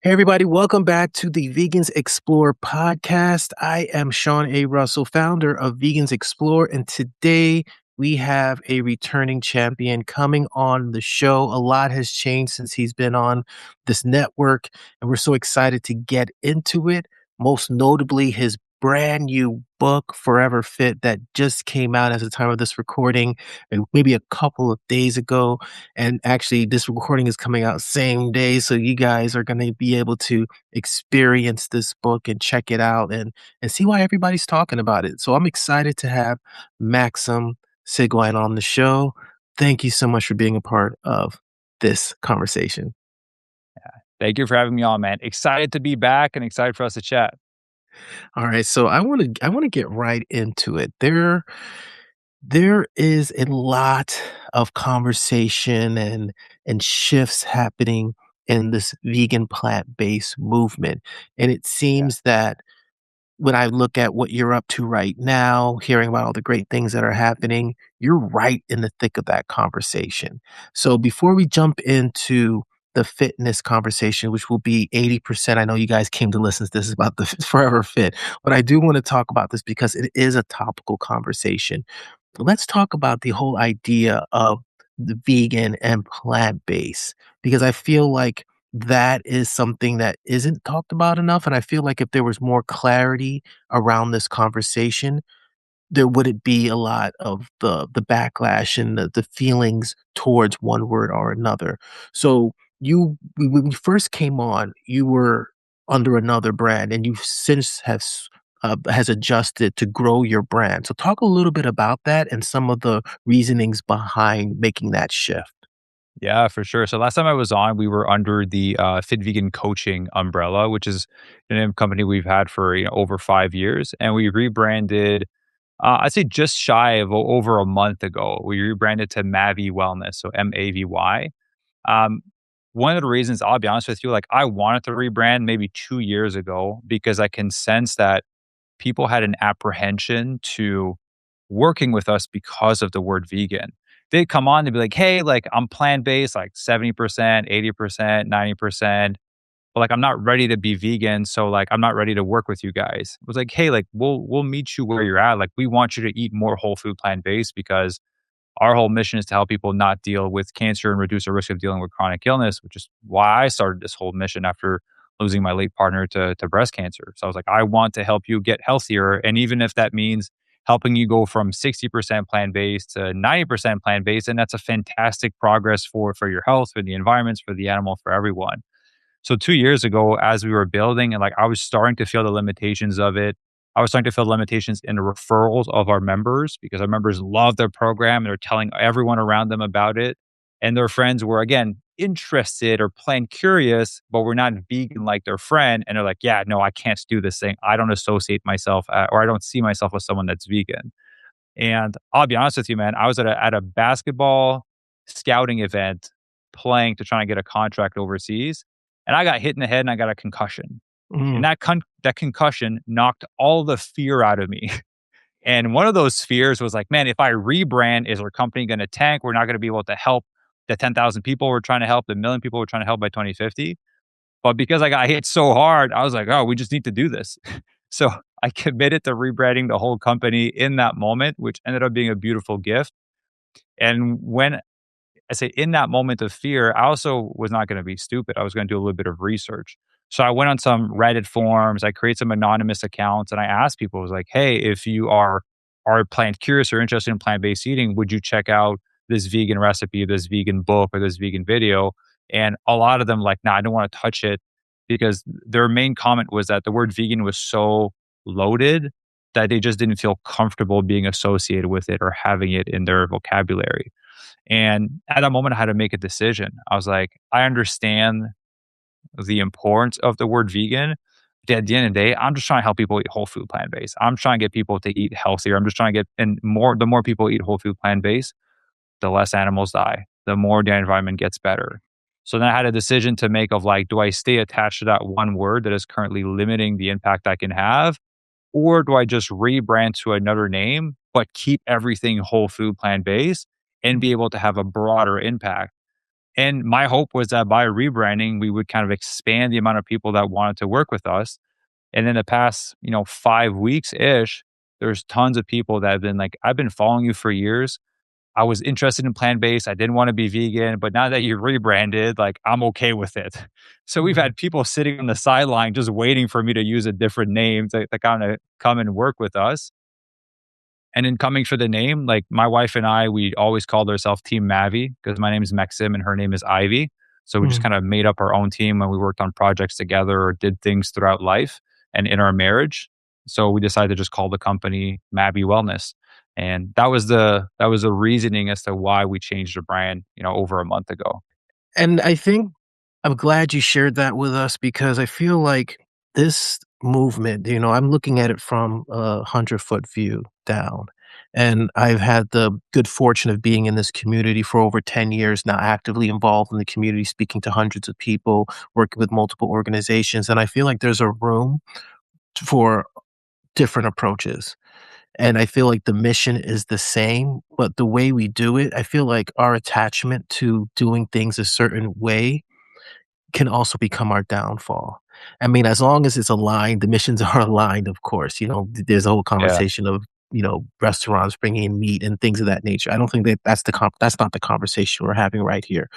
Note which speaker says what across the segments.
Speaker 1: Hey, everybody, welcome back to the Vegans Explore podcast. I am Sean A. Russell, founder of Vegans Explore, and today we have a returning champion coming on the show. A lot has changed since he's been on this network, and we're so excited to get into it. Most notably, his brand new book, Forever Fit, that just came out at the time of this recording, maybe a couple of days ago. And actually, this recording is coming out same day, so you guys are going to be able to experience this book and check it out and see why everybody's talking about it. So I'm excited to have Maxime Sigouin on the show. Thank you so much for being a part of this conversation.
Speaker 2: Thank you for having me on, man. Excited to be back and excited for us to chat.
Speaker 1: All right, so I want to get right into it. There is a lot of conversation and shifts happening in this vegan plant-based movement. And it
Speaker 2: Yeah.
Speaker 1: seems that when I look at what you're up to right now, hearing about all the great things that are happening, you're right in the thick of that conversation. So before we jump into the fitness conversation, which will be 80%, I know you guys came to listen to this about the Forever Fit, but I do want to talk about this because it is a topical conversation. Let's talk about the whole idea of the vegan and plant-based, because I feel like that is something that isn't talked about enough. And I feel like if there was more clarity around this conversation, there wouldn't be a lot of the backlash and the feelings towards one word or another. So when you first came on, you were under another brand, and you've since has adjusted to grow your brand. So talk a little bit about that and some of the reasonings behind making that shift.
Speaker 2: Yeah, for sure. So last time I was on, we were under the FitVegan coaching umbrella, which is a company we've had for over 5 years, and we rebranded. I'd say just shy of over a month ago. We rebranded to MAVY Wellness, so MAVY. Um, One of the reasons, I'll be honest with you, like I wanted to rebrand maybe 2 years ago because I can sense that people had an apprehension to working with us because of the word vegan. They'd come on and be like, hey, like I'm plant based, like 70%, 80%, 90%, but like I'm not ready to be vegan. So like I'm not ready to work with you guys. It was like, hey, like we'll meet you where you're at. Like we want you to eat more whole food plant based because our whole mission is to help people not deal with cancer and reduce the risk of dealing with chronic illness, which is why I started this whole mission after losing my late partner to breast cancer. So I was like, I want to help you get healthier. And even if that means helping you go from 60% plant based to 90% plant based, and that's a fantastic progress for your health, for the environments, for the animal, for everyone. So 2 years ago, as we were building and like I was starting to feel the limitations of it, I was starting to feel limitations in the referrals of our members because our members love their program and they're telling everyone around them about it. And their friends were again interested or plain curious, but were not vegan like their friend. And they're like, yeah, no, I can't do this thing. I don't associate myself or I don't see myself as someone that's vegan. And I'll be honest with you, man, I was at a basketball scouting event playing to try and get a contract overseas. And I got hit in the head and I got a concussion. And
Speaker 1: Mm,
Speaker 2: that concussion knocked all the fear out of me. And one of those fears was like, man, if I rebrand, is our company going to tank? We're not going to be able to help the 10,000 people we're trying to help, the million people we're trying to help by 2050. But because I got hit so hard, I was like, oh, we just need to do this. So I committed to rebranding the whole company in that moment, which ended up being a beautiful gift. And when I say in that moment of fear, I also was not going to be stupid. I was going to do a little bit of research. So I went on some Reddit forums, I created some anonymous accounts, and I asked people, I was like, hey, if you are plant curious or interested in plant-based eating, would you check out this vegan recipe, this vegan book, or this vegan video? And a lot of them like, nah, I don't want to touch it because their main comment was that the word vegan was so loaded that they just didn't feel comfortable being associated with it or having it in their vocabulary. And at that moment, I had to make a decision. I was like, I understand the importance of the word vegan. But at the end of the day, I'm just trying to help people eat whole food plant based. I'm trying to get people to eat healthier. I'm just trying to get, and the more people eat whole food plant based, the less animals die, the more the environment gets better. So then I had a decision to make of like, do I stay attached to that one word that is currently limiting the impact I can have? Or do I just rebrand to another name, but keep everything whole food plant based and
Speaker 1: mm,
Speaker 2: be able to have a broader impact? And my hope was that by rebranding, we would kind of expand the amount of people that wanted to work with us. And in the past, 5 weeks ish, there's tons of people that have been like, I've been following you for years. I was interested in plant based. I didn't want to be vegan, but now that you rebranded, like I'm okay with it. So we've
Speaker 1: Mhm.
Speaker 2: had people sitting on the sideline just waiting for me to use a different name to kind of come and work with us. And in coming for the name, like my wife and I, we always called ourselves Team Mavi because my name is Maxim and her name is Ivy. So we just
Speaker 1: Mm.
Speaker 2: kind of made up our own team when we worked on projects together or did things throughout life and in our marriage. So we decided to just call the company MAVY Wellness. And that was the reasoning as to why we changed the brand, over a month ago.
Speaker 1: And I think I'm glad you shared that with us because I feel like this movement, I'm looking at it from a 100-foot view down. And I've had the good fortune of being in this community for over 10 years now, actively involved in the community, speaking to hundreds of people, working with multiple organizations. And I feel like there's a room for different approaches. And I feel like the mission is the same, but the way we do it, I feel like our attachment to doing things a certain way can also become our downfall. I mean, as long as it's aligned, the missions are aligned, of course. There's a whole
Speaker 2: Yeah.
Speaker 1: conversation of, restaurants bringing in meat and things of that nature. I don't think that's not the conversation we're having right here.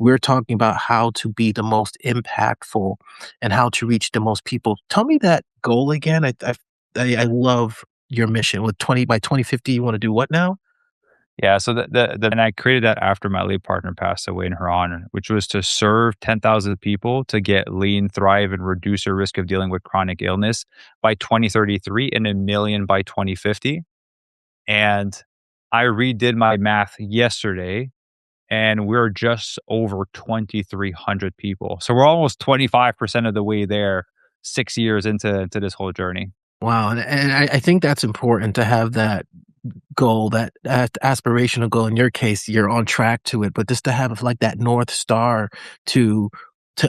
Speaker 1: We're talking about how to be the most impactful and how to reach the most people. Tell me that goal again. I love your mission. With 20 by 2050, you want to do what now?
Speaker 2: Yeah, so and I created that after my late partner passed away in her honor, which was to serve 10,000 people to get lean, thrive, and reduce their risk of dealing with chronic illness by 2033 and 1 million by 2050. And I redid my math yesterday, and we're just over 2,300 people. So we're almost 25% of the way there, 6 years into this whole journey.
Speaker 1: Wow, and I think that's important to have that goal, that aspirational goal. In your case, you're on track to it, but just to have like that North Star to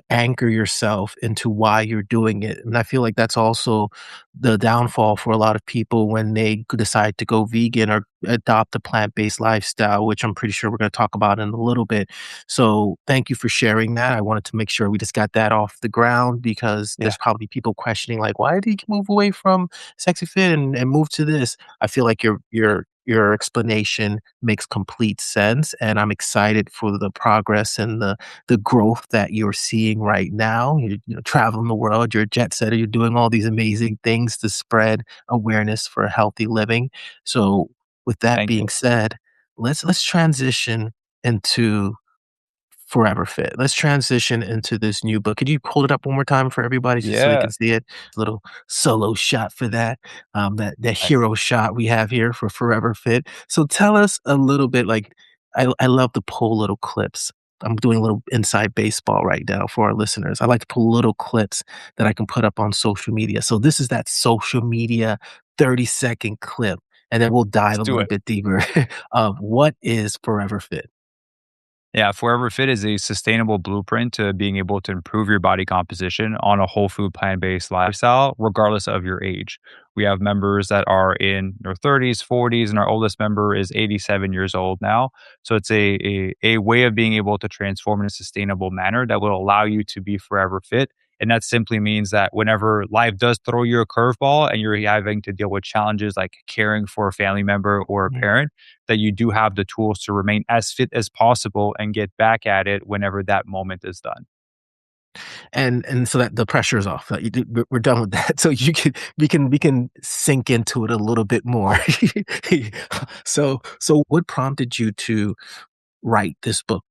Speaker 1: anchor yourself into why you're doing it. And I feel like that's also the downfall for a lot of people when they decide to go vegan or adopt a plant-based lifestyle, which I'm pretty sure we're going to talk about in a little bit. So thank you for sharing that. I wanted to make sure we just got that off the ground because
Speaker 2: Yeah,
Speaker 1: there's probably people questioning like, why did he move away from sexy fit and move to this? I feel like your explanation makes complete sense, and I'm excited for the progress and the growth that you're seeing right now. You're traveling the world, you're a jet setter, you're doing all these amazing things to spread awareness for healthy living. So, with that
Speaker 2: thank you.
Speaker 1: being said, let's transition into Forever Fit. Let's transition into this new book. Could you hold it up one more time for everybody just so they
Speaker 2: Yeah.
Speaker 1: can see it? Little solo shot for that, that
Speaker 2: Nice.
Speaker 1: hero shot we have here for Forever Fit. So tell us a little bit, like, I love to pull little clips. I'm doing a little inside baseball right now for our listeners. I like to pull little clips that I can put up on social media. So this is that social media 30-second clip, and then we'll
Speaker 2: Let's
Speaker 1: dive a
Speaker 2: do
Speaker 1: little
Speaker 2: it.
Speaker 1: bit deeper of what is Forever Fit.
Speaker 2: Yeah, Forever Fit is a sustainable blueprint to being able to improve your body composition on a whole food plant based lifestyle, regardless of your age. We have members that are in their 30s, 40s, and our oldest member is 87 years old now. So it's a way of being able to transform in a sustainable manner that will allow you to be forever fit. And that simply means that whenever life does throw you a curveball and you're having to deal with challenges like caring for a family member or a parent, that you do have the tools to remain as fit as possible and get back at it whenever that moment is done.
Speaker 1: And so that the pressure is off. Like, we're done with that. So we can sink into it a little bit more. So what prompted you to write this book?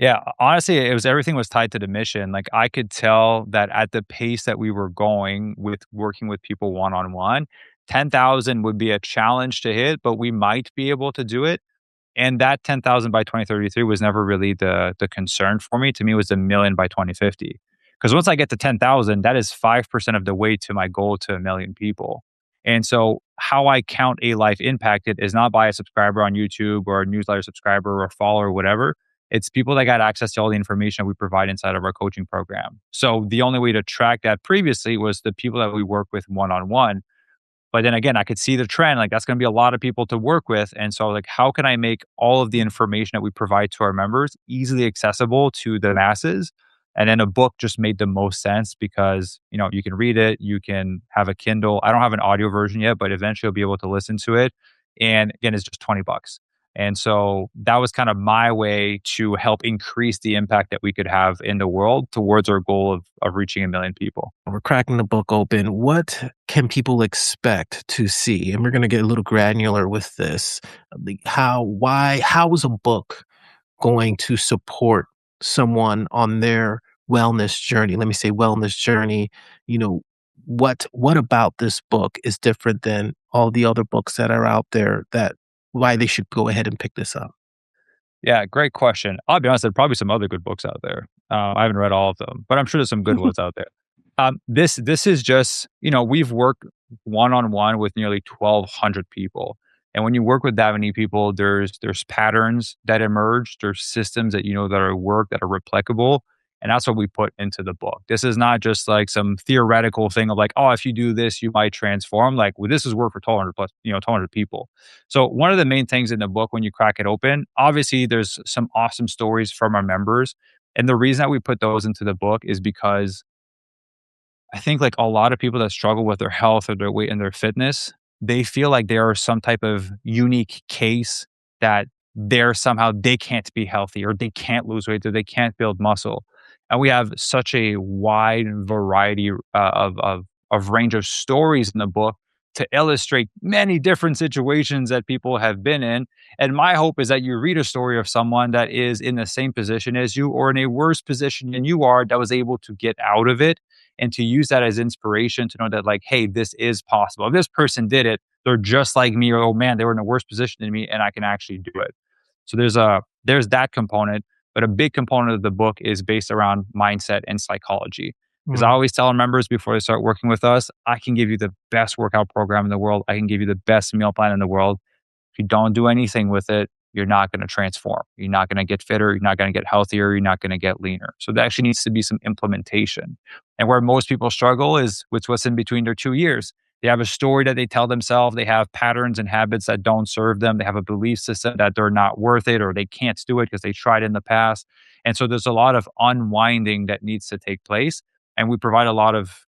Speaker 2: Yeah, honestly, it was everything was tied to the mission. Like I could tell that at the pace that we were going with working with people one on one, 10,000 would be a challenge to hit, but we might be able to do it. And that 10,000 by 2033 was never really the concern for me. To me, it was a million by 2050. Because once I get to 10,000, that is 5% of the way to my goal to 1 million people. And so, how I count a life impacted is not by a subscriber on YouTube or a newsletter subscriber or follower or whatever. It's people that got access to all the information we provide inside of our coaching program. So, the only way to track that previously was the people that we work with one on one. But then again, I could see the trend, like that's going to be a lot of people to work with. And so like, how can I make all of the information that we provide to our members easily accessible to the masses? And then a book just made the most sense because, you can read it, you can have a Kindle. I don't have an audio version yet, but eventually you'll be able to listen to it. And again, it's just 20 bucks. And so that was kind of my way to help increase the impact that we could have in the world towards our goal of reaching 1 million people.
Speaker 1: We're cracking the book open. What can people expect to see? And we're going to get a little granular with this. How is a book going to support someone on their wellness journey? Let me say wellness journey. You know, what about this book is different than all the other books that are out there that why they should go ahead and pick this up?
Speaker 2: Yeah, great question. I'll be honest, there are probably some other good books out there. I haven't read all of them, but I'm sure there's some good ones out there. This is just, we've worked one on one with nearly 1,200 people, and when you work with that many people, there's patterns that emerge, there's systems that that are work that are replicable, and that's what we put into the book. This is not just like some theoretical thing of like, oh, if you do this, you might transform. Like, well, this is work for 1,200 plus, 1,200 people. So one of the main things in the book when you crack it open, obviously, there's some awesome stories from our members, and the reason that we put those into the book is because I think like a lot of people that struggle with their health or their weight and their fitness, they feel like they are some type of unique case that they can't be healthy or they can't lose weight or they can't build muscle. And we have such a wide variety of range of stories in the book to illustrate many different situations that people have been in. And my hope is that you read a story of someone that is in the same position as you or in a worse position than you are that was able to get out of it and to use that as inspiration to know that like, hey, this is possible. If this person did it, they're just like me, or oh man, they were in a worse position than me, and I can actually do it. So there's that component, but a big component of the book is based around mindset and psychology. Because I
Speaker 1: Mm.
Speaker 2: always tell our members before they start working with us, I can give you the best workout program in the world. I can give you the best meal plan in the world. If you don't do anything with it, you're not going to transform. You're not going to get fitter. You're not going to get healthier. You're not going to get leaner. So there actually needs to be some implementation. And where most people struggle is with what's in between their 2 years. They have a story that they tell themselves. They have patterns and habits that don't serve them. They have a belief system that they're not worth it or they can't do it because they tried in the past. And so there's a lot of unwinding that needs to take place. And we provide a lot of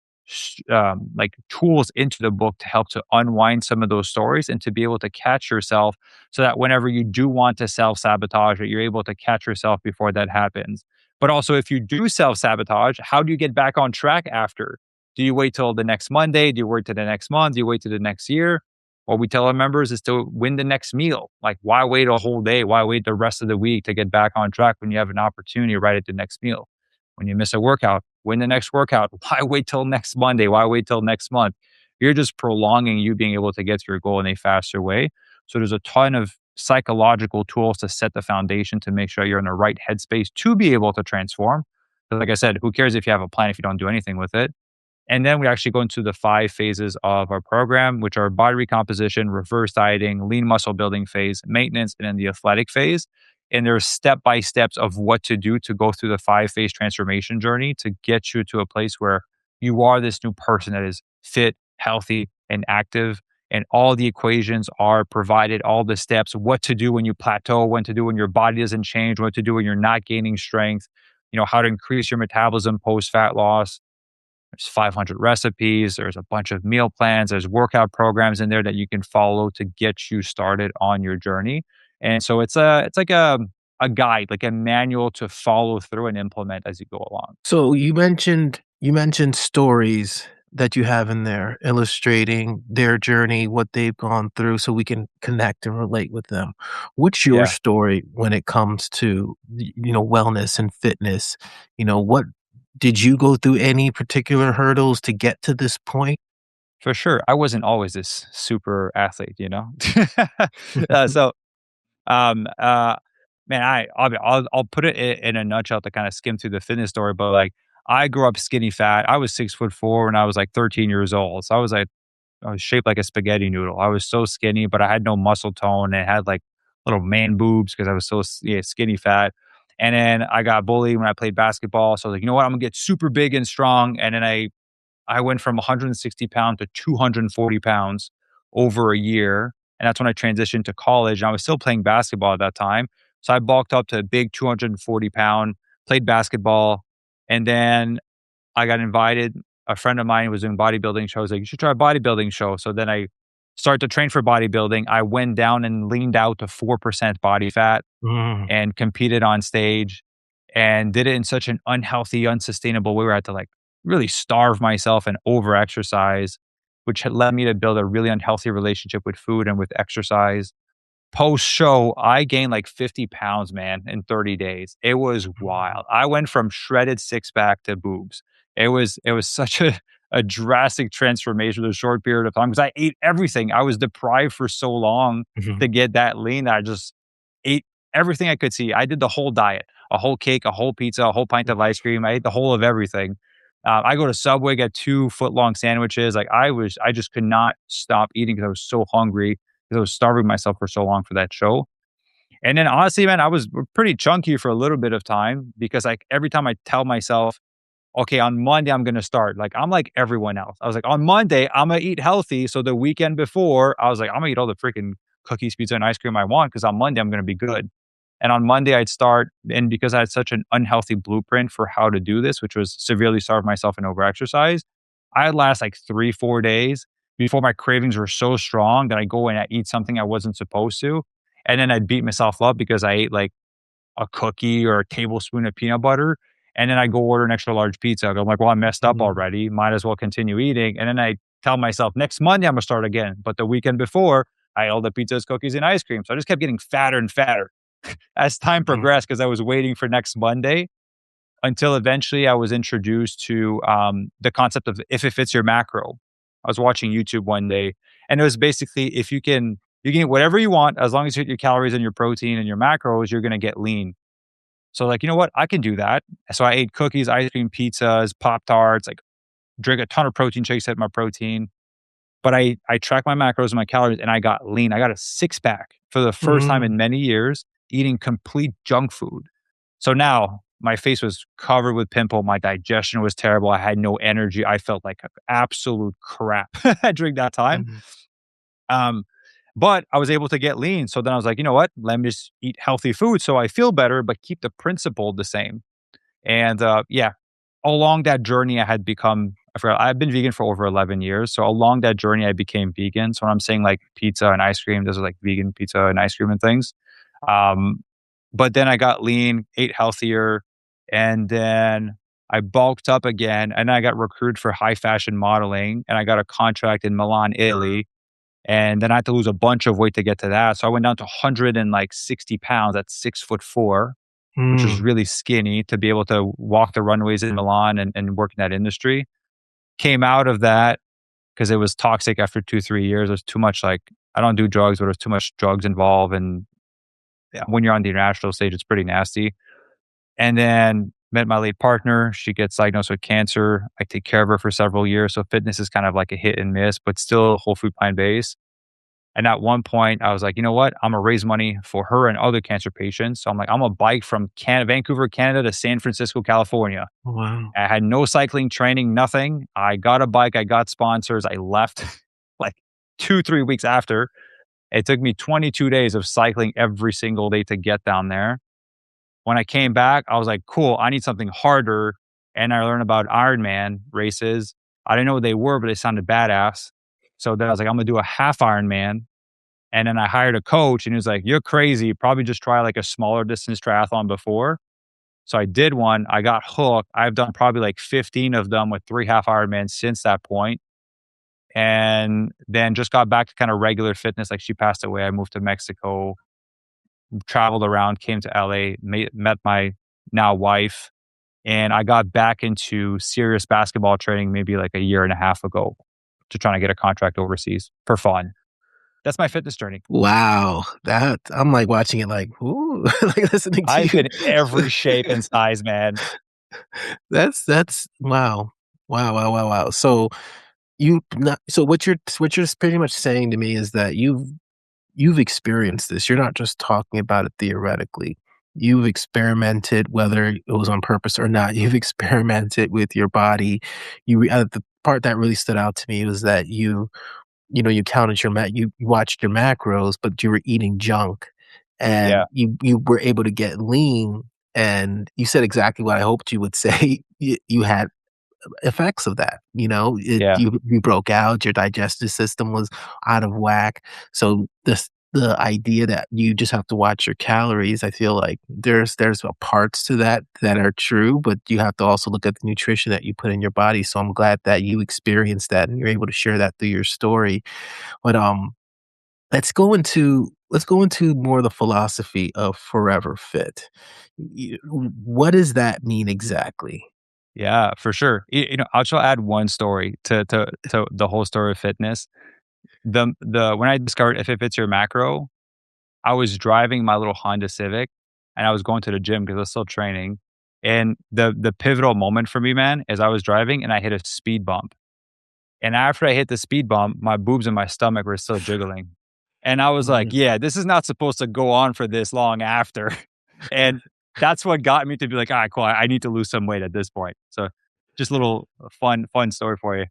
Speaker 2: like tools into the book to help to unwind some of those stories and to be able to catch yourself so that whenever you do want to self sabotage it, you're able to catch yourself before that happens. But also, if you do self sabotage, how do you get back on track after? Do you wait till the next Monday? Do you wait till the next month? Do you wait till the next year? What we tell our members is to win the next meal. Like, why wait a whole day? Why wait the rest of the week to get back on track when you have an opportunity right at the next meal? When you miss a workout, win the next workout. Why wait till next Monday? Why wait till next month? You're just prolonging you being able to get to your goal in a faster way. So there's a ton of psychological tools to set the foundation to make sure you're in the right headspace to be able to transform. But like I said, who cares if you have a plan if you don't do anything with it? And then we actually go into the 5 phases of our program, which are body recomposition, reverse dieting, lean muscle building phase, maintenance, and then the athletic phase. And there's step by steps of what to do to go through the 5 phase transformation journey to get you to a place where you are this new person that is fit, healthy, and active. And all the equations are provided, all the steps, what to do when you plateau, what to do when your body doesn't change, what to do when you're not gaining strength, how to increase your metabolism post fat loss. There's 500 recipes. There's a bunch of meal plans. There's workout programs in there that you can follow to get you started on your journey. And so it's like a guide, like a manual to follow through and implement as you go along.
Speaker 1: So you mentioned stories that you have in there illustrating their journey, what they've gone through, so we can connect and relate with them. What's your
Speaker 2: Yeah.
Speaker 1: story when it comes to wellness and fitness? What did you go through any particular hurdles to get to this point?
Speaker 2: For sure. I wasn't always this super athlete. So, um, uh, man, I'll put it in a nutshell to kind of skim through the fitness story. But like, I grew up skinny fat. I was 6'4" when I was like 13 years old. So I was shaped like a spaghetti noodle. I was so skinny, but I had no muscle tone and had like little man boobs because I was so skinny fat. And then I got bullied when I played basketball. So I was like, you know what? I'm gonna get super big and strong. And then I I went from 160 pounds to 240 pounds over a year. And that's when I transitioned to college. And I was still playing basketball at that time. So I bulked up to a big 240-pound, played basketball. And then I got invited. A friend of mine was doing bodybuilding shows. Like, you should try a bodybuilding show. So then I started to train for bodybuilding. I went down and leaned out to 4% body fat
Speaker 1: Mm,
Speaker 2: and competed on stage and did it in such an unhealthy, unsustainable way where I had to like really starve myself and over exercise, which had led me to build a really unhealthy relationship with food and with exercise. Post show, I gained like 50 pounds, man, in 30 days. It was
Speaker 1: mm,
Speaker 2: wild. I went from shredded six pack to boobs. It was such a drastic transformation in a short period of time because I ate everything. I was deprived for so long
Speaker 1: mhm,
Speaker 2: to get that lean that I just ate everything I could see. I did the whole diet, a whole cake, a whole pizza, a whole pint of ice cream. I ate the whole of everything. I go to Subway, get 2 foot-long sandwiches. Like I just could not stop eating because I was so hungry because I was starving myself for so long for that show. And then honestly, man, I was pretty chunky for a little bit of time because like every time I tell myself, okay, on Monday, I'm going to start. Like, I'm like everyone else. I was like, on Monday, I'm going to eat healthy. So the weekend before, I was like, I'm going to eat all the freaking cookies, pizza, and ice cream I want because on Monday, I'm going to be good. And on Monday, I'd start. And because I had such an unhealthy blueprint for how to do this, which was severely starve myself and overexercise, I'd last like 3, 4 days before my cravings were so strong that I go and I eat something I wasn't supposed to. And then I'd beat myself up because I ate like a cookie or a tablespoon of peanut butter, and then I go order an extra large pizza. I'm like, well, I messed up
Speaker 1: mm,
Speaker 2: already. Might as well continue eating. And then I tell myself next Monday I'm gonna start again. But the weekend before, I ate all the pizzas, cookies, and ice cream. So I just kept getting fatter and fatter as time
Speaker 1: mm,
Speaker 2: progressed because I was waiting for next Monday until eventually I was introduced to the concept of if it fits your macro. I was watching YouTube one day, and it was basically if you can eat whatever you want as long as you hit your calories and your protein and your macros, you're gonna get lean. So like, you know what? I can do that. So I ate cookies, ice cream, pizzas, Pop Tarts, like drink a ton of protein shakes, hit my protein. But I tracked my macros and my calories and I got lean. I got a six pack for the first time
Speaker 1: mm,
Speaker 2: in many years, eating complete junk food. So now my face was covered with pimple. My digestion was terrible. I had no energy. I felt like absolute crap during that time.
Speaker 1: mm,
Speaker 2: Um, but I was able to get lean. So then I was like, you know what? Let me just eat healthy food so I feel better, but keep the principle the same. And yeah, along that journey, I had become, I forgot, I've been vegan for over 11 years. So along that journey, I became vegan. So when I'm saying like pizza and ice cream, those are like vegan pizza and ice cream and things. Um, but then I got lean, ate healthier, and then I bulked up again. And I got recruited for high fashion modeling and I got a contract in Milan, Italy. And then I had to lose a bunch of weight to get to that. So I went down to 160 pounds at 6'4", which is
Speaker 1: mm.
Speaker 2: really skinny to be able to walk the runways in Milan and work in that industry. Came out of that because it was toxic after 2, 3 years. There's too much like, I don't do drugs, but there's too much drugs involved. And yeah, when you're on the international stage, it's pretty nasty. And then met my late partner. She gets diagnosed with cancer. I take care of her for several years. So fitness is kind of like a hit and miss, but still whole food plant based. And at one point, I was like, you know what? I'm gonna raise money for her and other cancer patients. So I'm like, I'm gonna bike from Vancouver, Canada to San Francisco, California.
Speaker 1: Wow.
Speaker 2: I had no cycling training, nothing. I got a bike, I got sponsors. I left like 2, 3 weeks after. It took me 22 days of cycling every single day to get down there. When I came back, I was like, cool, I need something harder. And I learned about Ironman races. I didn't know what they were, but they sounded badass. So then I was like, I'm gonna do a half Ironman. And then I hired a coach and he was like, you're crazy. Probably just try like a smaller distance triathlon before. So I did one. I got hooked. I've done probably like 15 of them with 3 half Ironmans since that point. And then just got back to kind of regular fitness. Like she passed away. I moved to Mexico, traveled around, came to LA, met my now wife. And I got back into serious basketball training maybe like a year and a half ago to trying to get a contract overseas for fun. That's my fitness journey.
Speaker 1: Wow. That I'm like watching it like, ooh, like listening to
Speaker 2: I've
Speaker 1: you.
Speaker 2: been every shape and size, man.
Speaker 1: That's wow. Wow, wow, wow, wow. So you not so what you're pretty much saying to me is that you've experienced this. You're not just talking about it theoretically. You've experimented, whether it was on purpose or not, you've experimented with your body. The part that really stood out to me was that you counted you watched your macros, but you were eating junk,
Speaker 2: Yeah,
Speaker 1: and you were able to get lean, and you said exactly what I hoped you would say. You had effects of that,
Speaker 2: yeah.
Speaker 1: you broke out, your digestive system was out of whack. So the idea that you just have to watch your calories, I feel like there's parts to that that are true, but you have to also look at the nutrition that you put in your body. So I'm glad that you experienced that and you're able to share that through your story. But let's go into more of the philosophy of Forever Fit. What does that mean exactly?
Speaker 2: Yeah, for sure. I'll just add one story to the whole story of fitness. The When I discovered if it fits your macro, I was driving my little Honda Civic, and I was going to the gym because I was still training. And the pivotal moment for me, man, is I was driving and I hit a speed bump. And after I hit the speed bump, my boobs and my stomach were still jiggling. And I was like,
Speaker 1: Mhm.
Speaker 2: yeah, this is not supposed to go on for this long after. And that's what got me to be like, all right, cool. I need to lose some weight at this point. So just a little fun story for you.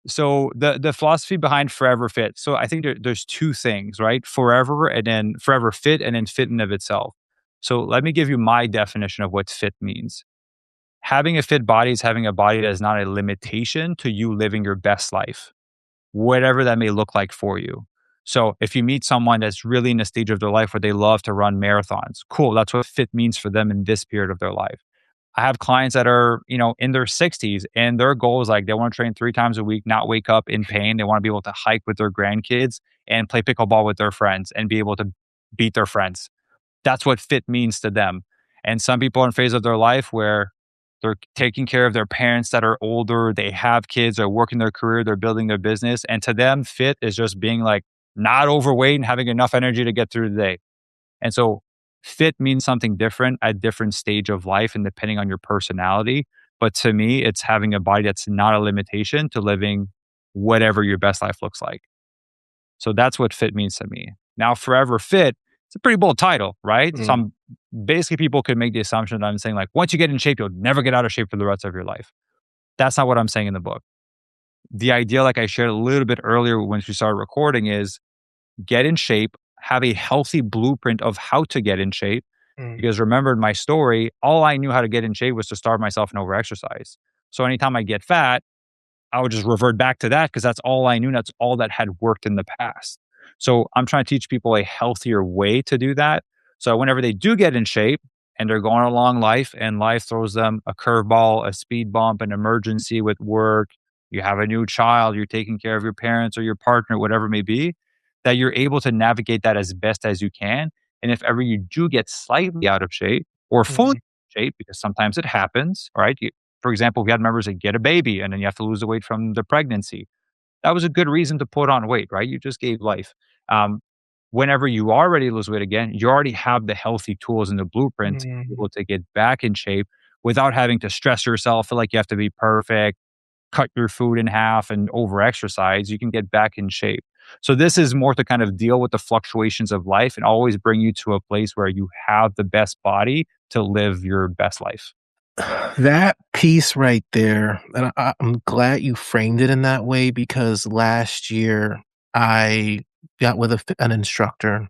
Speaker 2: So the philosophy behind Forever Fit. So I think there's two things, right? Forever and then Forever Fit and then fit in of itself. So let me give you my definition of what fit means. Having a fit body is having a body that is not a limitation to you living your best life, whatever that may look like for you. So if you meet someone that's really in a stage of their life where they love to run marathons, cool. That's what fit means for them in this period of their life. I have clients that are, in their 60s and their goal is like they want to train 3 times a week, not wake up in pain. They want to be able to hike with their grandkids and play pickleball with their friends and be able to beat their friends. That's what fit means to them. And some people are in a phase of their life where they're taking care of their parents that are older, they have kids, they're working their career, they're building their business. And to them, fit is just being like not overweight and having enough energy to get through the day. And so fit means something different at different stage of life and depending on your personality. But to me, it's having a body that's not a limitation to living whatever your best life looks like. So that's what fit means to me. Now, Forever Fit, it's a pretty bold title, right?
Speaker 1: Mm,
Speaker 2: Basically people could make the assumption that I'm saying like once you get in shape, you'll never get out of shape for the rest of your life. That's not what I'm saying in the book. The idea, like I shared a little bit earlier when we started recording, is get in shape, have a healthy blueprint of how to get in shape.
Speaker 1: mm,
Speaker 2: Because remember in my story, all I knew how to get in shape was to starve myself and overexercise. So anytime I get fat, I would just revert back to that because that's all I knew. That's all that had worked in the past. So I'm trying to teach people a healthier way to do that. So whenever they do get in shape and they're going along life and life throws them a curveball, a speed bump, an emergency with work, you have a new child, you're taking care of your parents or your partner, whatever it may be, that you're able to navigate that as best as you can. And if ever you do get slightly out of shape or fully
Speaker 1: mm,
Speaker 2: out of shape, because sometimes it happens, right? For example, we had members that get a baby and then you have to lose the weight from the pregnancy. That was a good reason to put on weight, right? You just gave life. Um, Whenever you are ready to lose weight again, you already have the healthy tools and the blueprint to be
Speaker 1: mhm.
Speaker 2: able to get back in shape without having to stress yourself, feel like you have to be perfect, cut your food in half and over exercise. You can get back in shape. So this is more to kind of deal with the fluctuations of life and always bring you to a place where you have the best body to live your best life.
Speaker 1: That piece right there, and I'm glad you framed it in that way because last year I got with an instructor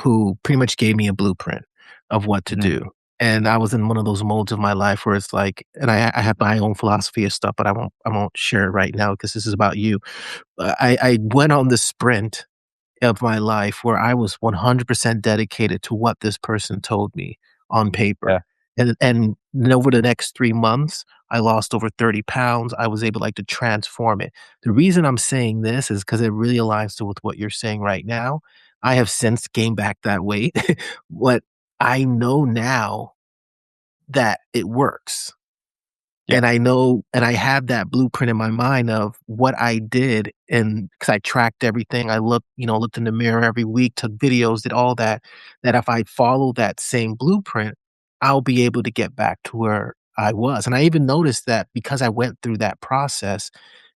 Speaker 1: who pretty much gave me a blueprint of what to
Speaker 2: Mhm.
Speaker 1: do. And I was in one of those modes of my life where it's like, and I have my own philosophy of stuff, but I won't share it right now because this is about you. I went on this sprint of my life where I was 100% dedicated to what this person told me on
Speaker 2: Yeah.
Speaker 1: paper. And over the next 3 months, I lost over 30 pounds. I was able, like, to transform it. The reason I'm saying this is because it really aligns to with what you're saying right now. I have since gained back that weight, but I know now that it works.
Speaker 2: Yeah.
Speaker 1: And I know and I have that blueprint in my mind of what I did, and because I tracked everything, I looked in the mirror every week, took videos, did all that, that if I follow that same blueprint, I'll be able to get back to where I was, and I even noticed that because I went through that process,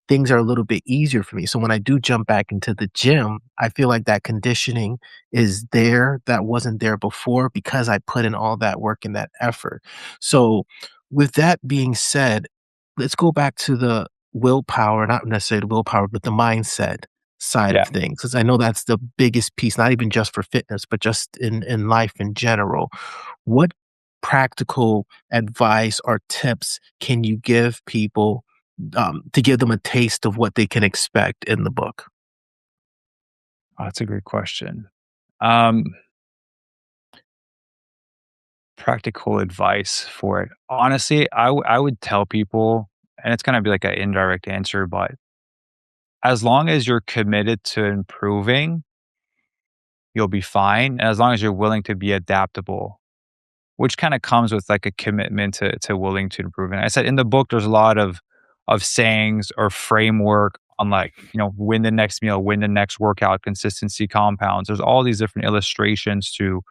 Speaker 1: things are a little bit easier for me. So when I do jump back into the gym, I feel like that conditioning is there that wasn't there before because I put in all that work and that effort. So with that being said, let's go back to the willpower, not necessarily the willpower, but the mindset side of
Speaker 2: Yeah.
Speaker 1: things. Because I know that's the biggest piece, not even just for fitness, but just in life in general. What practical advice or tips can you give people to give them a taste of what they can expect in the book?
Speaker 2: Oh, that's a great question. Um, Practical advice for it. Honestly, I would tell people, and it's gonna be like an indirect answer, but as long as you're committed to improving, you'll be fine. And as long as you're willing to be adaptable, which kind of comes with like a commitment to willing to improve. And I said in the book, there's a lot of sayings or framework on like, win the next meal, win the next workout, consistency compounds. There's all these different illustrations to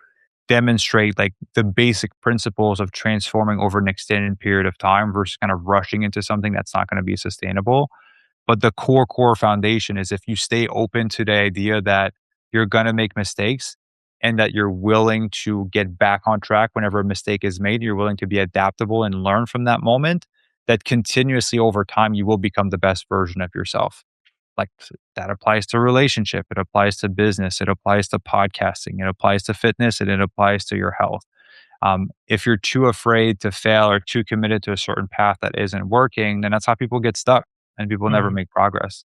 Speaker 2: demonstrate like the basic principles of transforming over an extended period of time versus kind of rushing into something that's not going to be sustainable. But the core foundation is if you stay open to the idea that you're going to make mistakes and that you're willing to get back on track whenever a mistake is made, you're willing to be adaptable and learn from that moment, that continuously over time, you will become the best version of yourself. Like that applies to relationship, it applies to business, it applies to podcasting, it applies to fitness, and it applies to your health. If you're too afraid to fail or too committed to a certain path that isn't working, then that's how people get stuck and people never
Speaker 1: Mm.
Speaker 2: make progress.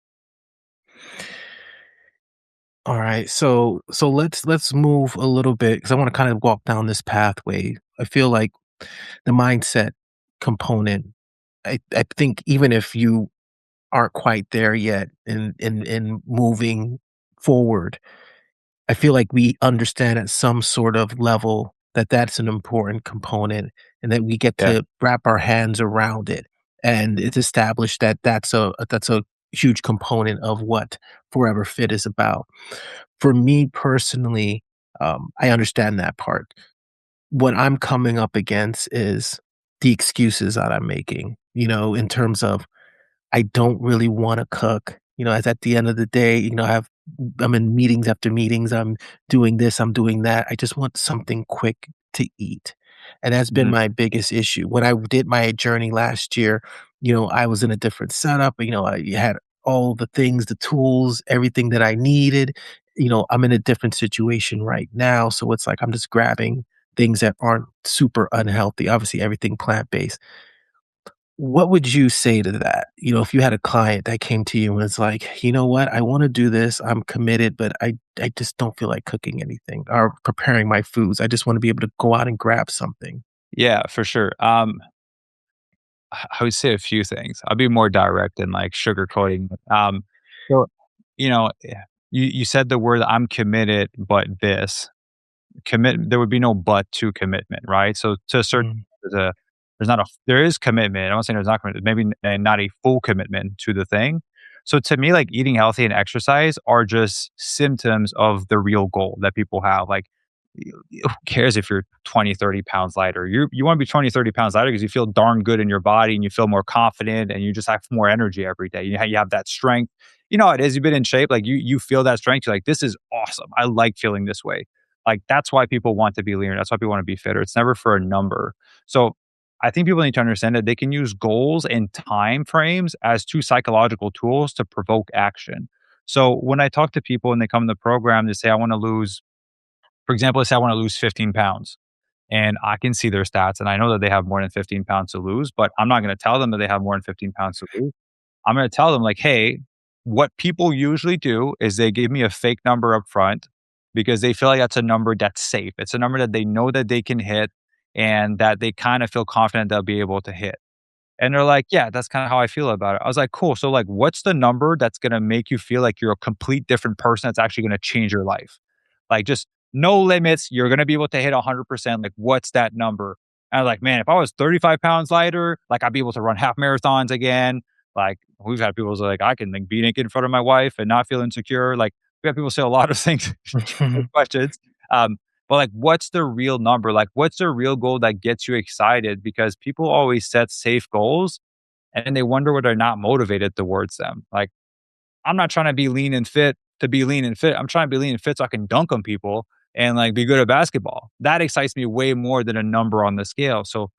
Speaker 1: All right, so let's move a little bit because I want to kind of walk down this pathway. I feel like the mindset component. I think even if you aren't quite there yet in moving forward, I feel like we understand at some sort of level that that's an important component and that we get
Speaker 2: Yeah.
Speaker 1: to wrap our hands around it. And it's established that that's a huge component of what Forever Fit is about. For me personally, I understand that part. What I'm coming up against is the excuses that I'm making, in terms of I don't really wanna cook, as at the end of the day, I'm in meetings after meetings, I'm doing this, I'm doing that, I just want something quick to eat, and that's been
Speaker 2: Mhm.
Speaker 1: my biggest issue. When I did my journey last year, I was in a different setup, I had all the things, the tools, everything that I needed, I'm in a different situation right now, so it's like I'm just grabbing things that aren't super unhealthy, obviously everything plant-based. What would you say to that? If you had a client that came to you and was like, "You know what? I wanna do this. I'm committed, but I just don't feel like cooking anything or preparing my foods. I just wanna be able to go out and grab something."
Speaker 2: Yeah, for sure. I would say a few things. I'll be more direct and like sugarcoating. So you said the word "I'm committed," but there would be no but to commitment, right? So to a certain
Speaker 1: Mm,
Speaker 2: there is commitment. I won't say there's not commitment, maybe not a full commitment to the thing. So to me, like eating healthy and exercise are just symptoms of the real goal that people have. Like who cares if you're 20, 30 pounds lighter? You want to be 20, 30 pounds lighter because you feel darn good in your body and you feel more confident and you just have more energy every day. You have that strength. You know how it is. You've been in shape. Like you feel that strength. You're like, this is awesome. I like feeling this way. Like that's why people want to be leaner. That's why people want to be fitter. It's never for a number. So I think people need to understand that they can use goals and time frames as two psychological tools to provoke action. So when I talk to people and they come in the program, they say, I want to lose, for example, let's say I want to lose 15 pounds and I can see their stats and I know that they have more than 15 pounds to lose, but I'm not going to tell them that they have more than 15 pounds to lose. I'm going to tell them like, hey, what people usually do is they give me a fake number up front because they feel like that's a number that's safe. It's a number that they know that they can hit and that they kind of feel confident they'll be able to hit. And they're like, yeah, that's kind of how I feel about it. I was like, cool. So like, what's the number that's going to make you feel like you're a complete different person that's actually going to change your life? Like just no limits. You're going to be able to hit 100%. Like, what's that number? And I was like, man, if I was 35 pounds lighter, like I'd be able to run half marathons again. Like we've had people say like, I can like be naked in front of my wife and not feel insecure. Like we have people say a lot of things, questions. Um, but like, what's the real number? Like, what's the real goal that gets you excited? Because people always set safe goals and then they wonder why they're not motivated towards them. Like, I'm not trying to be lean and fit to be lean and fit. I'm trying to be lean and fit so I can dunk on people and like be good at basketball. That excites me way more than a number on the scale. So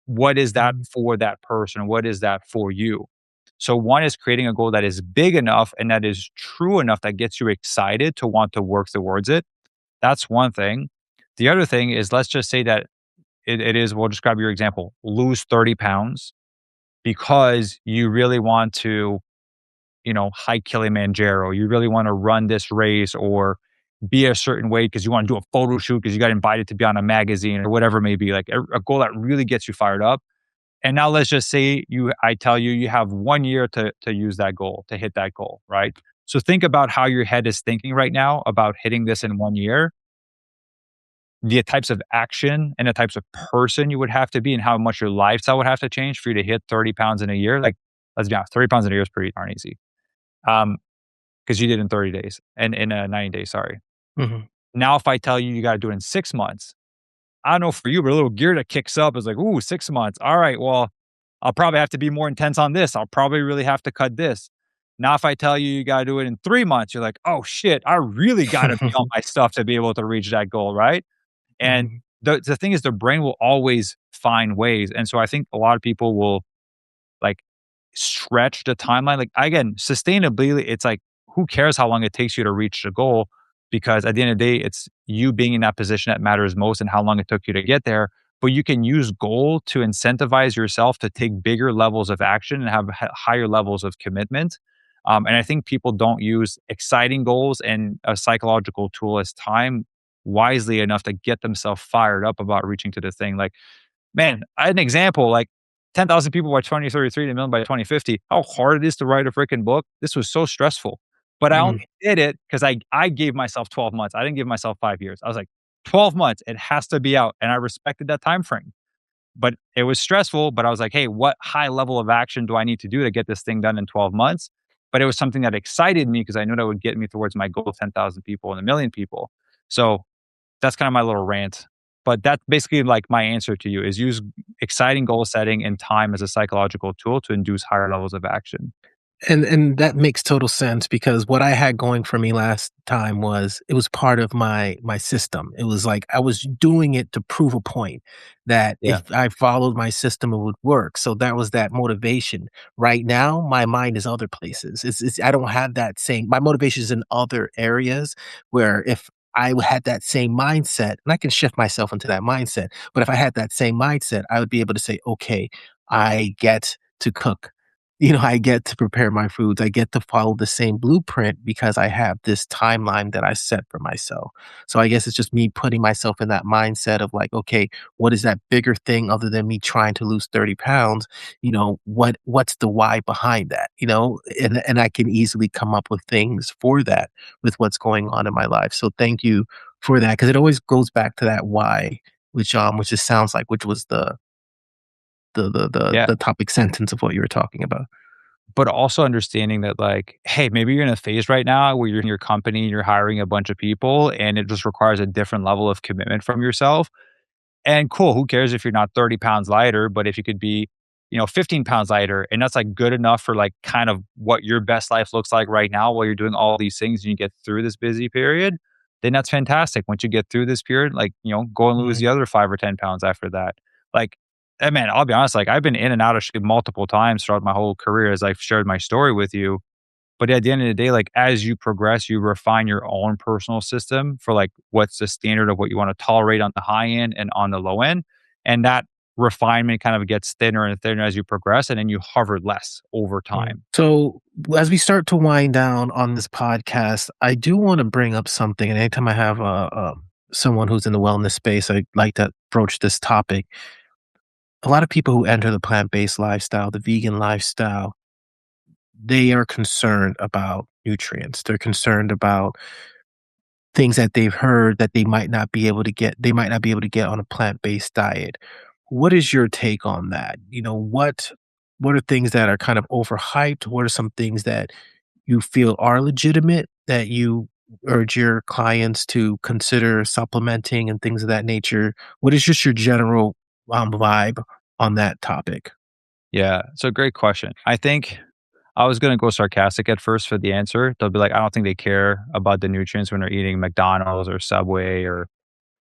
Speaker 2: what is that
Speaker 1: Mhm.
Speaker 2: for that person? What is that for you? So one is creating a goal that is big enough and that is true enough that gets you excited to want to work towards it. That's one thing. The other thing is, let's just say that it is, we'll describe your example, lose 30 pounds because you really want to, hike Kilimanjaro. You really want to run this race or be a certain way because you want to do a photo shoot because you got invited to be on a magazine or whatever it may be, like a goal that really gets you fired up. And now let's just say I tell you, you have 1 year to use that goal, to hit that goal, right? So think about how your head is thinking right now about hitting this in 1 year, the types of action and the types of person you would have to be and how much your lifestyle would have to change for you to hit 30 pounds in a year. Like, let's be honest, 30 pounds in a year is pretty darn easy. Um, because you did in 30 days and in 90 days, sorry.
Speaker 1: Mhm.
Speaker 2: Now, if I tell you you got to do it in 6 months, I don't know for you, but a little gear that kicks up is like, ooh, 6 months. All right, well, I'll probably have to be more intense on this. I'll probably really have to cut this. Now, if I tell you you got to do it in 3 months, you're like, oh shit, I really got to be on my stuff to be able to reach that goal, right? And
Speaker 1: Mhm.
Speaker 2: the thing is, the brain will always find ways. And so I think a lot of people will like stretch the timeline. Like again, sustainability, it's like who cares how long it takes you to reach the goal? Because at the end of the day, it's you being in that position that matters most and how long it took you to get there. But you can use goal to incentivize yourself to take bigger levels of action and have higher levels of commitment. And I think people don't use exciting goals and a psychological tool as time wisely enough to get themselves fired up about reaching to the thing. Like, man, I had an example, like 10,000 people by 2033 and a million by 2050. How hard it is to write a freaking book. This was so stressful. But I only
Speaker 1: Mhm.
Speaker 2: did it because I gave myself 12 months. I didn't give myself 5 years. I was like, 12 months, it has to be out. And I respected that time frame. But it was stressful. But I was like, hey, what high level of action do I need to do to get this thing done in 12 months? But it was something that excited me because I knew that would get me towards my goal of 10,000 people and a million people. So that's kind of my little rant. But that's basically like my answer to you is use exciting goal setting and time as a psychological tool to induce higher levels of action.
Speaker 1: And that makes total sense because what I had going for me last time was it was part of my system. It was like I was doing it to prove a point that
Speaker 2: Yeah.
Speaker 1: if I followed my system, it would work. So that was that motivation. Right now, my mind is other places. It's I don't have that same my motivation is in other areas where if I had that same mindset, and I can shift myself into that mindset. But if I had that same mindset, I would be able to say, okay, I get to cook. I get to prepare my foods. I get to follow the same blueprint because I have this timeline that I set for myself. So I guess it's just me putting myself in that mindset of like, okay, what is that bigger thing other than me trying to lose 30 pounds? What's the why behind that? And I can easily come up with things for that with what's going on in my life. So thank you for that because it always goes back to that why, which just sounds like which was
Speaker 2: Yeah.
Speaker 1: the topic sentence of what you were talking about.
Speaker 2: But also understanding that, like, hey, maybe you're in a phase right now where you're in your company, you're hiring a bunch of people, and it just requires a different level of commitment from yourself. And cool, who cares if you're not 30 pounds lighter, but if you could be, 15 pounds lighter, and that's like good enough for like kind of what your best life looks like right now while you're doing all these things and you get through this busy period, then that's fantastic. Once you get through this period, like, go and lose
Speaker 1: Mhm.
Speaker 2: the other 5 or 10 pounds after that. Like, man, I'll be honest, like I've been in and out of shape multiple times throughout my whole career as I've shared my story with you. But at the end of the day, like as you progress, you refine your own personal system for like what's the standard of what you want to tolerate on the high end and on the low end. And that refinement kind of gets thinner and thinner as you progress, and then you hover less over
Speaker 1: Mm.
Speaker 2: time.
Speaker 1: So, as we start to wind down on this podcast, I do want to bring up something. And anytime I have someone who's in the wellness space, I like to approach this topic. A lot of people who enter the plant based lifestyle, the vegan lifestyle, they are concerned about nutrients. They're concerned about things that they've heard that they might not be able to get on a plant-based diet. What is your take on that? What are things that are kind of overhyped? What are some things that you feel are legitimate that you urge your clients to consider supplementing and things of that nature? What is just your general vibe on that topic?
Speaker 2: Yeah, so great question. I think I was gonna go sarcastic at first for the answer. They'll be like, "I don't think they care about the nutrients when they're eating McDonald's or Subway or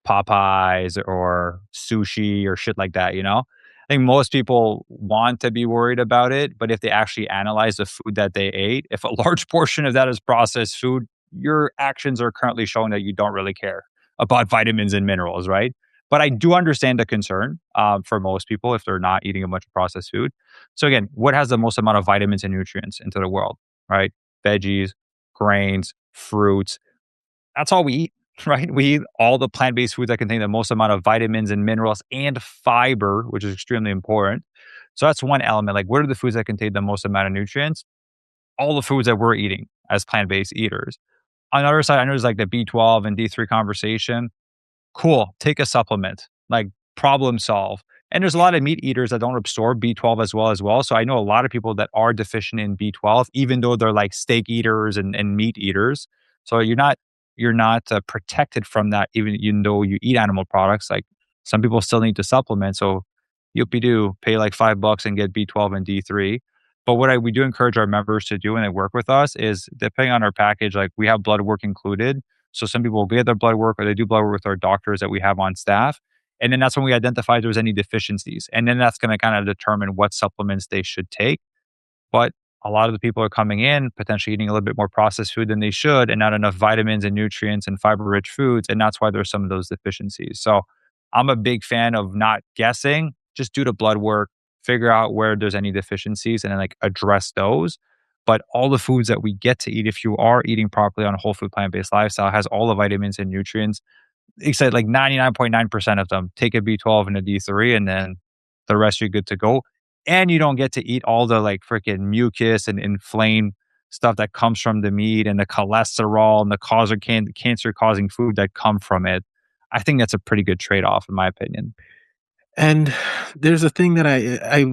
Speaker 2: Popeyes or sushi or shit like that, you know? I think most people want to be worried about it, but if they actually analyze the food that they ate, if a large portion of that is processed food, your actions are currently showing that you don't really care about vitamins and minerals, right? But I do understand the concern for most people if they're not eating a bunch of processed food. So again, what has the most amount of vitamins and nutrients into the world, right? Veggies, grains, fruits, that's all we eat, right? We eat all the plant-based foods that contain the most amount of vitamins and minerals and fiber, which is extremely important. So that's one element. Like, what are the foods that contain the most amount of nutrients? All the foods that we're eating as plant-based eaters. On the other side, I know there's like the B12 and D3 conversation. Cool, take a supplement, like problem solve. And there's a lot of meat eaters that don't absorb B12 as well. So I know a lot of people that are deficient in B12, even though they're like steak eaters and meat eaters. So you're not protected from that, even though you eat animal products. Like some people still need to supplement. So you'll do pay like $5 and get B12 and D3. But we do encourage our members to do when they work with us is depending on our package, like we have blood work included, so some people will get their blood work or they do blood work with our doctors that we have on staff. And then that's when we identify if there's any deficiencies. And then that's going to kind of determine what supplements they should take. But a lot of the people are coming in potentially eating a little bit more processed food than they should and not enough vitamins and nutrients and fiber rich foods. And that's why there's some of those deficiencies. So I'm a big fan of not guessing, just do the blood work, figure out where there's any deficiencies and then like address those. But all the foods that we get to eat, if you are eating properly on a whole food plant based lifestyle, has all the vitamins and nutrients. Except like 99.9% of them. Take a B12 and a D3, and then the rest you're good to go. And you don't get to eat all the like freaking mucus and inflamed stuff that comes from the meat and the cholesterol and the cancer causing food that come from it. I think that's a pretty good trade off, in my opinion.
Speaker 1: And there's a thing that I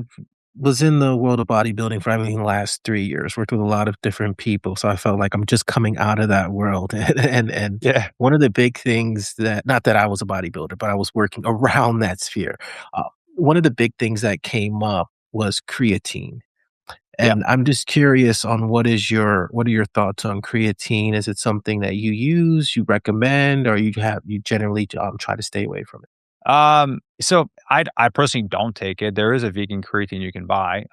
Speaker 1: was in the world of bodybuilding for, I mean, the last 3 years, worked with a lot of different people, so I felt like I'm just coming out of that world, and
Speaker 2: Yeah.
Speaker 1: one of the big things that, not that I was a bodybuilder, but I was working around that sphere, uh, one of the big things that came up was creatine,
Speaker 2: Yeah.
Speaker 1: and I'm just curious on what are your thoughts on creatine? Is it something that you use, you recommend, or you generally, try to stay away from it?
Speaker 2: So I personally don't take it. There is a vegan creatine you can buy.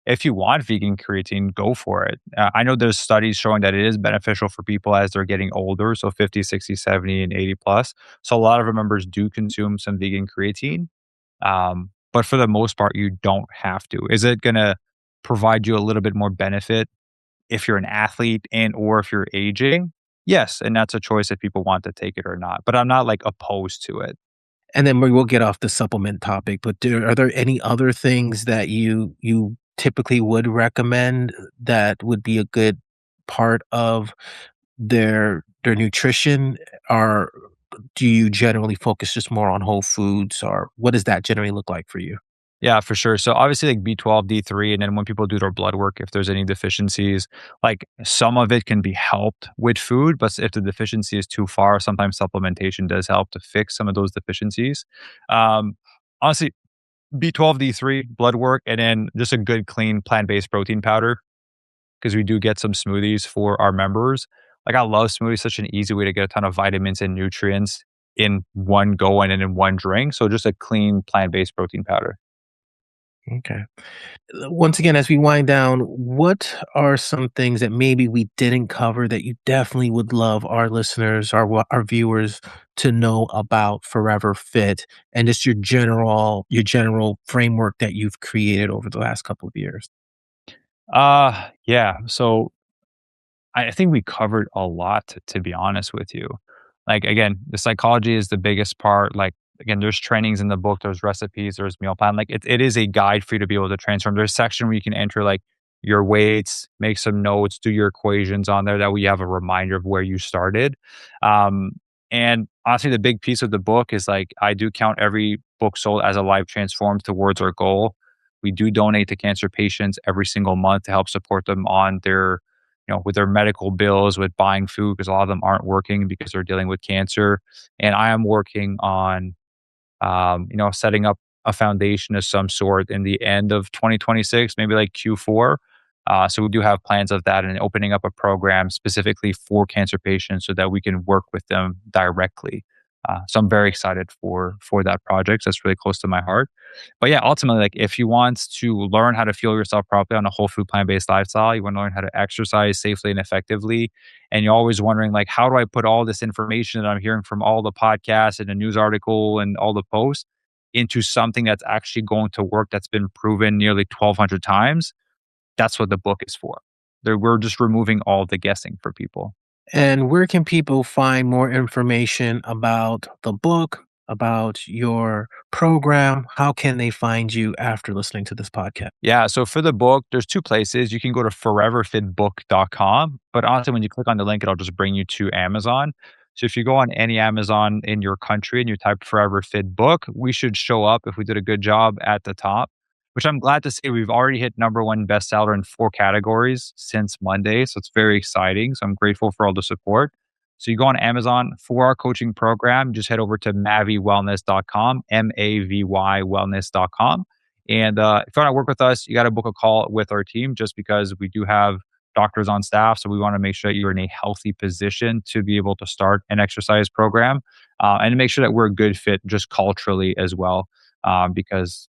Speaker 2: If you want vegan creatine, go for it. I know there's studies showing that it is beneficial for people as they're getting older, so 50, 60, 70, and 80 plus. So a lot of our members do consume some vegan creatine. But for the most part, you don't have to. Is it gonna provide you a little bit more benefit if you're an athlete and or if you're aging? Yes, and that's a choice if people want to take it or not. But I'm not like opposed to it.
Speaker 1: And then we will get off the supplement topic, but are there any other things that you typically would recommend that would be a good part of their nutrition? Or do you generally focus just more on whole foods, or what does that generally look like for you?
Speaker 2: Yeah, for sure. So obviously like B12, D3, and then when people do their blood work, if there's any deficiencies, like some of it can be helped with food, but if the deficiency is too far, sometimes supplementation does help to fix some of those deficiencies. Um, Honestly, B12, D3, blood work, and then just a good clean plant-based protein powder because we do get some smoothies for our members. Like I love smoothies, such an easy way to get a ton of vitamins and nutrients in one go and in one drink. So just a clean plant-based protein powder.
Speaker 1: Okay. Once again, as we wind down, what are some things that maybe we didn't cover that you definitely would love our listeners, our viewers to know about Forever Fit and just your general framework that you've created over the last couple of years?
Speaker 2: Yeah. So I think we covered a lot, to be honest with you. Like, again, the psychology is the biggest part. Like, again, there's trainings in the book, there's recipes, there's meal plan. Like, it is a guide for you to be able to transform. There's a section where you can enter like your weights, make some notes, do your equations on there. That way you have a reminder of where you started. Um, and honestly, the big piece of the book is like, I do count every book sold as a life transformed towards our goal. We do donate to cancer patients every single month to help support them on their with their medical bills, with buying food, because a lot of them aren't working because they're dealing with cancer. And I am working on, setting up a foundation of some sort in the end of 2026, maybe like Q4. So we do have plans of that and opening up a program specifically for cancer patients so that we can work with them directly. So I'm very excited for that project. That's really close to my heart. But yeah, ultimately, like if you want to learn how to fuel yourself properly on a whole food plant based lifestyle, you want to learn how to exercise safely and effectively, and you're always wondering like, how do I put all this information that I'm hearing from all the podcasts and the news article and all the posts into something that's actually going to work, that's been proven nearly 1,200 times? That's what the book is for. We're just removing all the guessing for people.
Speaker 1: And where can people find more information about the book, about your program? How can they find you after listening to this podcast?
Speaker 2: Yeah, so for the book, there's 2 places. You can go to foreverfitbook.com, but honestly, when you click on the link, it'll just bring you to Amazon. So if you go on any Amazon in your country and you type Forever Fit Book, we should show up if we did a good job at the top, which I'm glad to say we've already hit number 1 bestseller in 4 categories since Monday. So it's very exciting. So I'm grateful for all the support. So you go on Amazon for our coaching program, just head over to mavywellness.com, MAVY wellness.com. And if you want to work with us, you got to book a call with our team just because we do have doctors on staff. So we want to make sure that you're in a healthy position to be able to start an exercise program and to make sure that we're a good fit just culturally as well. Because,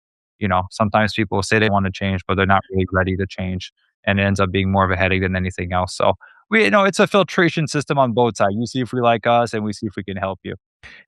Speaker 2: sometimes people say they want to change, but they're not really ready to change. And it ends up being more of a headache than anything else. So it's a filtration system on both sides. You see if we like us and we see if we can help you.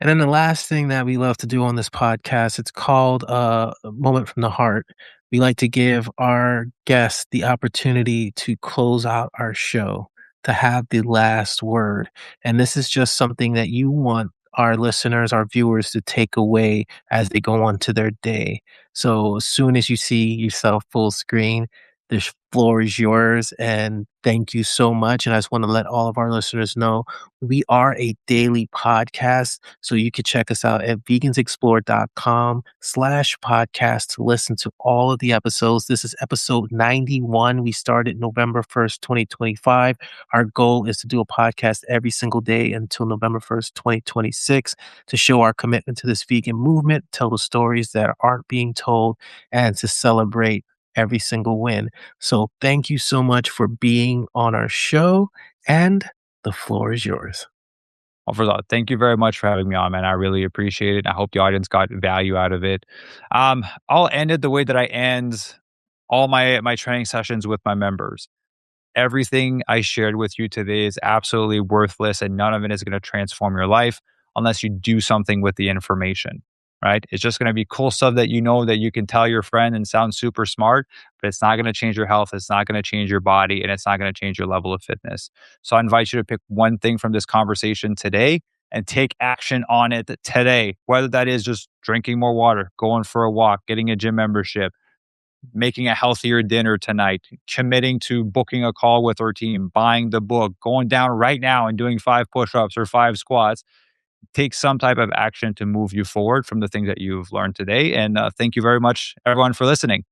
Speaker 1: And then the last thing that we love to do on this podcast, it's called a moment from the heart. We like to give our guests the opportunity to close out our show, to have the last word. And this is just something that you want our listeners, our viewers to take away as they go on to their day. So as soon as you see yourself full screen, the floor is yours. And thank you so much. And I just want to let all of our listeners know we are a daily podcast. So you can check us out at vegansexplore.com/podcast to listen to all of the episodes. This is episode 91. We started November 1st, 2025. Our goal is to do a podcast every single day until November 1st, 2026 to show our commitment to this vegan movement, tell the stories that aren't being told, and to celebrate every single win. So thank you so much for being on our show, and the floor is yours.
Speaker 2: Well, first of all, thank you very much for having me on, man. I really appreciate it. I hope the audience got value out of it. I'll end it the way that I end all my training sessions with my members. Everything I shared with you today is absolutely worthless, and none of it is going to transform your life unless you do something with the information, right? It's just going to be cool stuff that that you can tell your friend and sound super smart, but it's not going to change your health. It's not going to change your body, and it's not going to change your level of fitness. So I invite you to pick one thing from this conversation today and take action on it today, whether that is just drinking more water, going for a walk, getting a gym membership, making a healthier dinner tonight, committing to booking a call with our team, buying the book, going down right now and doing 5 push-ups or 5 squats. Take some type of action to move you forward from the things that you've learned today. And thank you very much, everyone, for listening.